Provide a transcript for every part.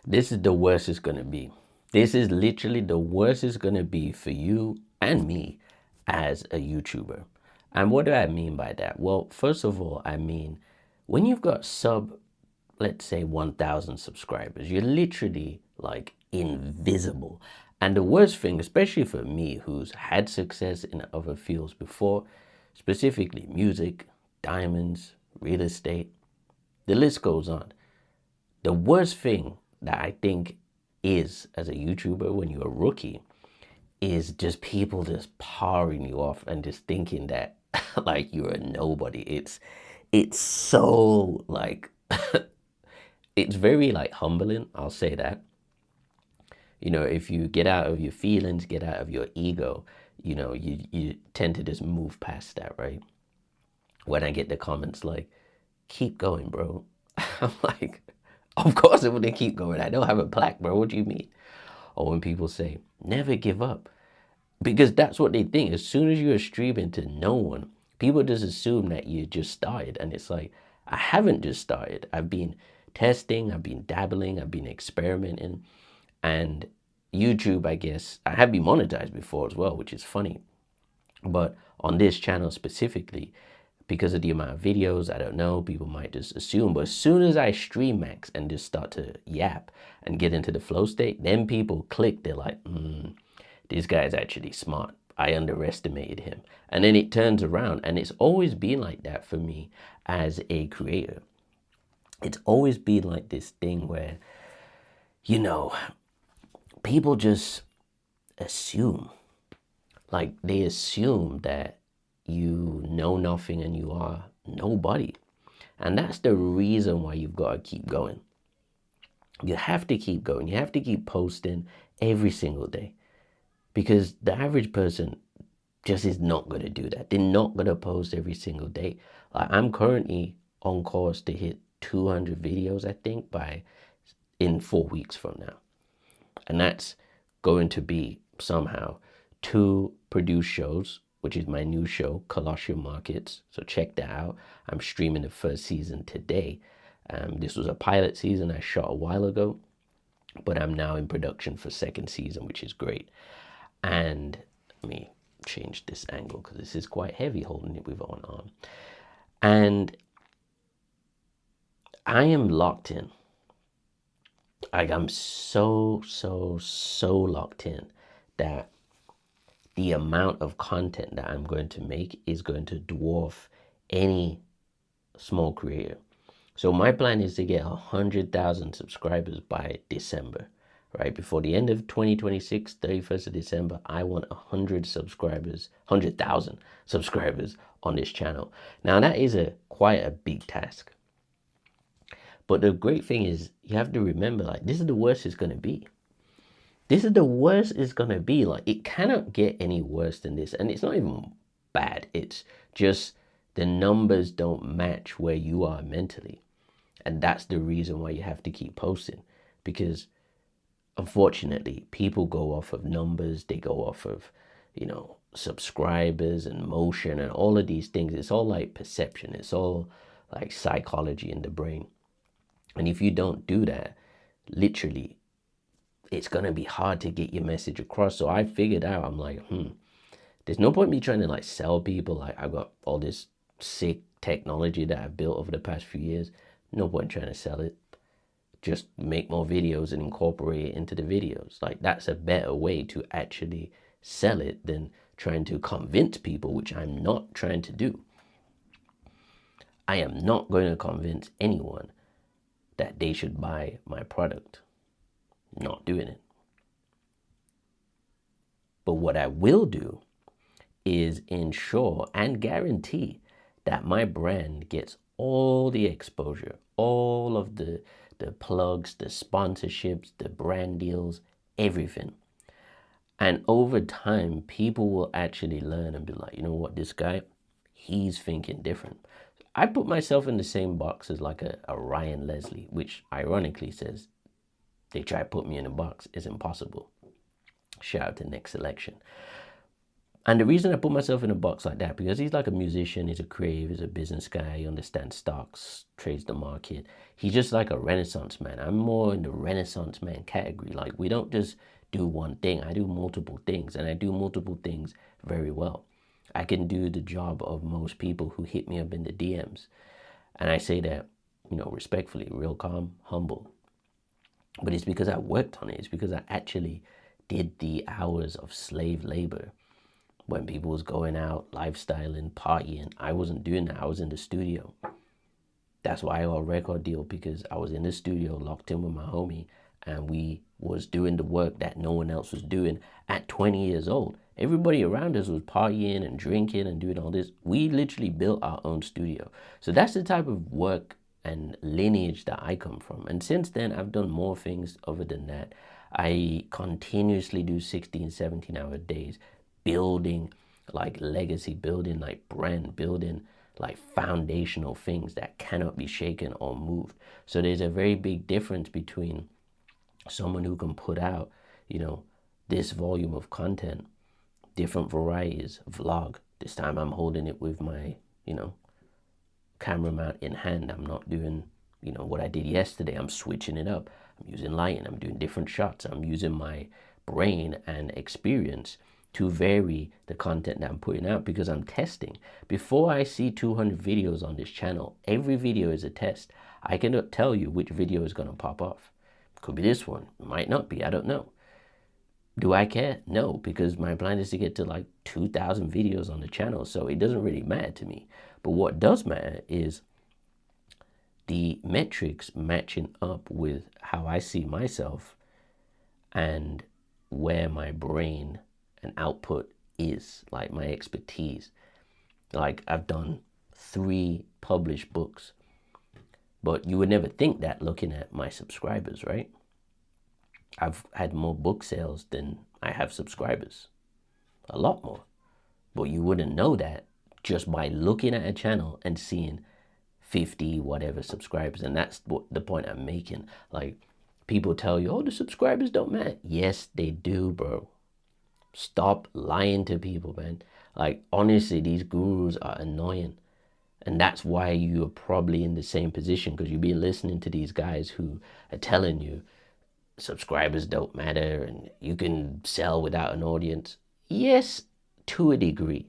This is the worst it's gonna be. This is literally the worst it's gonna be for you and me as a YouTuber. And what do I mean by that? Well, first of all, I mean when you've got let's say 1,000 subscribers, you're literally like invisible. And the worst thing, especially for me who's had success in other fields before, specifically music, diamonds, real estate, the list goes on. The worst thing that I think is as a YouTuber when you're a rookie is just people just powering you off and just thinking that like you're a nobody. It's so like it's very like humbling, I'll say that. You know, if you get out of your feelings, get out of your ego, you tend to just move past that, right? When I get the comments like, keep going, bro. I'm like, of course I'm gonna keep going. I don't have a plaque, bro. What do you mean? Or when people say, never give up. Because that's what they think. As soon as you're streaming to no one, people just assume that you just started. And it's like, I haven't just started. I've been testing, I've been dabbling, I've been experimenting. And YouTube, I guess, I have been monetized before as well, which is funny. But on this channel specifically, because of the amount of videos, I don't know, people might just assume. But as soon as I stream max and just start to yap and get into the flow state, then people click. They're like, this guy's actually smart. I underestimated him. And then it turns around. And it's always been like that for me as a creator. It's always been like this thing where, you know, people just assume. Like they assume that you know nothing and you are nobody. And that's the reason why you've got to keep going. You have to keep going. You have to keep posting every single day. Because the average person just is not going to do that. They're not going to post every single day. Like I'm currently on course to hit 200 videos, I think, in 4 weeks from now. And that's going to be somehow 2 produced shows, which is my new show, Colossian Markets. So check that out. I'm streaming the first season today. This was a pilot season I shot a while ago, but I'm now in production for second season, which is great. And let me change this angle because this is quite heavy holding it with one arm. And I am locked in. Like I'm so locked in that the amount of content that I'm going to make is going to dwarf any small creator. So my plan is to get 100,000 subscribers by December, right? Before the end of 2026, 31st of December, I want 100,000 subscribers on this channel. Now that is quite a big task. But the great thing is you have to remember, like, this is the worst it's going to be. This is the worst it's going to be. Like, it cannot get any worse than this. And it's not even bad. It's just the numbers don't match where you are mentally. And that's the reason why you have to keep posting. Because unfortunately, people go off of numbers. They go off of, subscribers and motion and all of these things. It's all like perception. It's all like psychology in the brain. And if you don't do that, literally, it's going to be hard to get your message across. So I figured out, I'm like, there's no point me trying to like sell people. Like I've got all this sick technology that I've built over the past few years. No point trying to sell it. Just make more videos and incorporate it into the videos. Like that's a better way to actually sell it than trying to convince people, which I'm not trying to do. I am not going to convince anyone that they should buy my product. Not doing it. But what I will do is ensure and guarantee that my brand gets all the exposure, all of the plugs, the sponsorships, the brand deals, everything. And over time, people will actually learn and be like, you know what, this guy, he's thinking different. I put myself in the same box as like a Ryan Leslie, which ironically says they try to put me in a box. It's impossible. Shout out to Next Selection. And the reason I put myself in a box like that, because he's like a musician, he's a creative, he's a business guy, he understands stocks, trades the market. He's just like a renaissance man. I'm more in the renaissance man category. Like, we don't just do one thing. I do multiple things, and I do multiple things very well. I can do the job of most people who hit me up in the DMs. And I say that, respectfully, real calm, humble. But it's because I worked on it. It's because I actually did the hours of slave labor. When people was going out, lifestyling, partying, I wasn't doing that. I was in the studio. That's why I got a record deal, because I was in the studio locked in with my homie, and we was doing the work that no one else was doing at 20 years old. Everybody around us was partying and drinking and doing all this. We literally built our own studio. So that's the type of work and lineage that I come from. And since then, I've done more things other than that. I continuously do 16, 17-hour days, building like legacy, building like brand, building like foundational things that cannot be shaken or moved. So there's a very big difference between someone who can put out, this volume of content, different varieties, vlog. This time I'm holding it with my, camera mount in hand. I'm not doing, what I did yesterday. I'm switching it up. I'm using lighting. I'm doing different shots. I'm using my brain and experience to vary the content that I'm putting out, because I'm testing. Before I see 200 videos on this channel, every video is a test. I cannot tell you which video is going to pop off. Could be this one. Might not be. I don't know. Do I care? No, because my plan is to get to like 2,000 videos on the channel, so it doesn't really matter to me. But what does matter is the metrics matching up with how I see myself and where my brain and output is, like my expertise. Like, I've done 3 published books, but you would never think that looking at my subscribers, right? I've had more book sales than I have subscribers, a lot more. But you wouldn't know that just by looking at a channel and seeing 50 whatever subscribers. And that's what the point I'm making. Like, people tell you, oh, the subscribers don't matter. Yes, they do, bro. Stop lying to people, man. Like, honestly, these gurus are annoying. And that's why you're probably in the same position, because you've been listening to these guys who are telling you subscribers don't matter and you can sell without an audience. Yes, to a degree.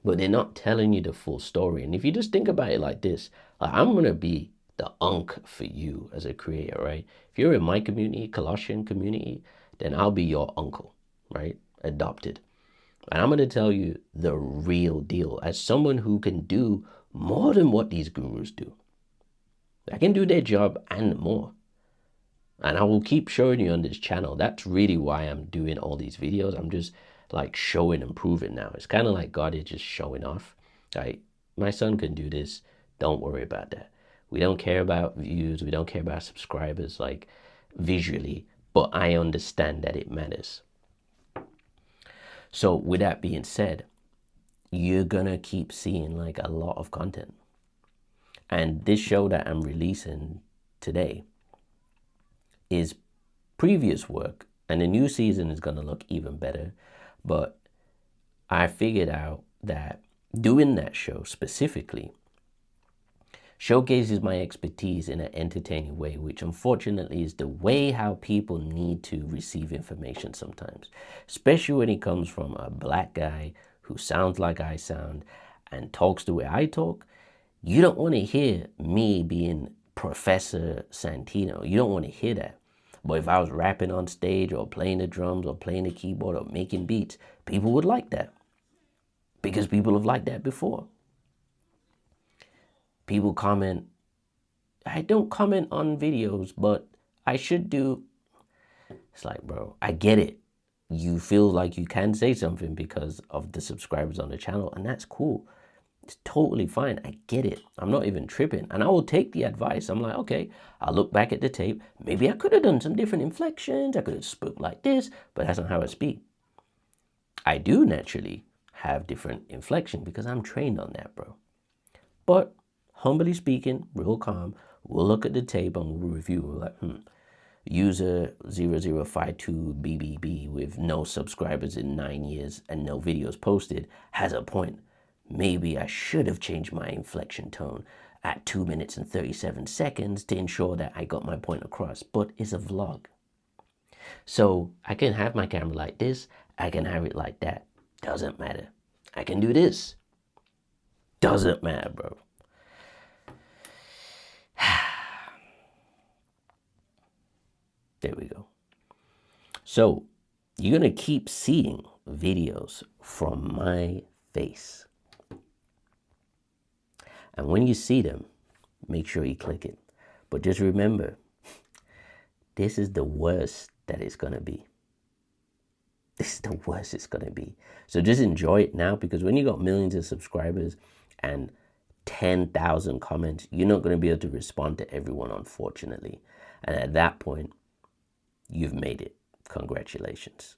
But they're not telling you the full story. And if you just think about it like this, like, I'm going to be the unk for you as a creator, right? If you're in my community, Colossian community, then I'll be your uncle, right? Adopted. And I'm going to tell you the real deal as someone who can do more than what these gurus do. I can do their job and more. And I will keep showing you on this channel. That's really why I'm doing all these videos. I'm just like showing and proving now. It's kind of like God is just showing off. Like, my son can do this. Don't worry about that. We don't care about views. We don't care about subscribers, like visually. But I understand that it matters. So with that being said, you're going to keep seeing like a lot of content. And this show that I'm releasing today is previous work, and the new season is going to look even better. But I figured out that doing that show specifically showcases my expertise in an entertaining way, which unfortunately is the way how people need to receive information sometimes, especially when it comes from a black guy who sounds like I sound and talks the way I talk. You don't want to hear me being Professor Santino. You don't want to hear that. But if I was rapping on stage or playing the drums or playing the keyboard or making beats, people would like that, because people have liked that before. People comment, I don't comment on videos, but I should do. It's like, bro, I get it. You feel like you can say something because of the subscribers on the channel, and that's cool. It's totally fine. I get it. I'm not even tripping. And I will take the advice. I'm like, okay, I'll look back at the tape. Maybe I could have done some different inflections. I could have spoke like this, but that's not how I speak. I do naturally have different inflection because I'm trained on that, bro. But humbly speaking, real calm, we'll look at the tape and we'll review. We're like, user 0052BBB with no subscribers in 9 years and no videos posted has a point. Maybe I should have changed my inflection tone at 2 minutes and 37 seconds to ensure that I got my point across. But it's a vlog. So I can have my camera like this. I can have it like that. Doesn't matter. I can do this. Doesn't matter, bro. There we go. So you're going to keep seeing videos from my face. And when you see them, make sure you click it. But just remember, this is the worst that it's going to be. This is the worst it's going to be. So just enjoy it now, because when you got millions of subscribers and 10,000 comments, you're not going to be able to respond to everyone, unfortunately. And at that point, you've made it. Congratulations.